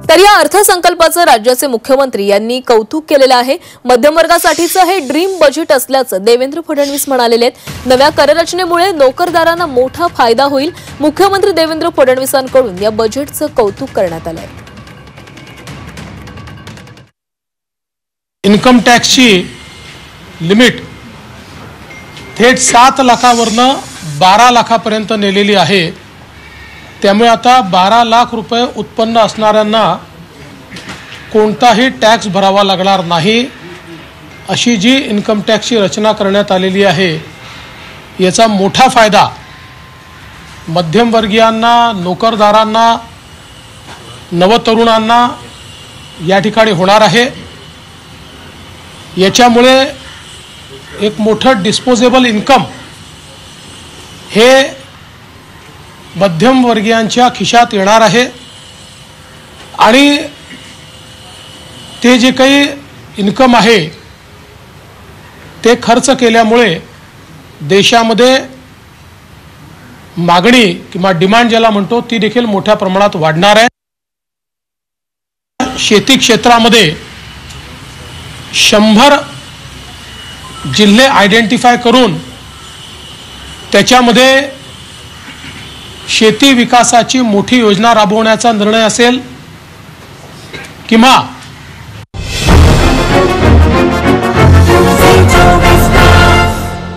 तर या अर्थसंकल्पाचं राज्याचे मुख्यमंत्री यांनी कौतुक केलेलं आहे। मध्यमवर्गासाठीचं हे ड्रीम बजेट असल्याचं देवेंद्र फडणवीस म्हणालेले आहेत। नव्या कररचनेमुळे नोकरदारांना मोठा फायदा होईल। मुख्यमंत्री देवेंद्र फडणवीसांकडून या बजेटचं कौतुक करण्यात आलंय। इन्कम टॅक्सची लिमिट थेट 7 लाखावरनं 12 लाखापर्यंत नेलेली आहे। त्यामुळे आता 12 लाख रुपये उत्पन्न असणाऱ्यांना कोणताही टॅक्स भरावा लागणार नाही, अशी जी इन्कम टॅक्सची रचना करण्यात आलेली आहे याचा मोठा फायदा मध्यमवर्गीयांना, नोकरदारांना, नवतरुणांना या ठिकाणी होणार आहे। याच्यामुळे एक मोठं डिस्पोजेबल इन्कम हे मध्यमवर्गीयांच्या खिशात येणार आहे आणि ते जे काही इन्कम आहे ते खर्च केल्यामुळे देशामध्ये मागणी किंवा डिमांड ज्याला म्हणतो ती देखील मोठ्या प्रमाणात वाढणार आहे। शेती क्षेत्रामध्ये 100 जिल्हे आयडेंटिफाय करून त्याच्यामध्ये शेती विकासाची मोठी योजना राबवण्याचा निर्णय असेल किंवा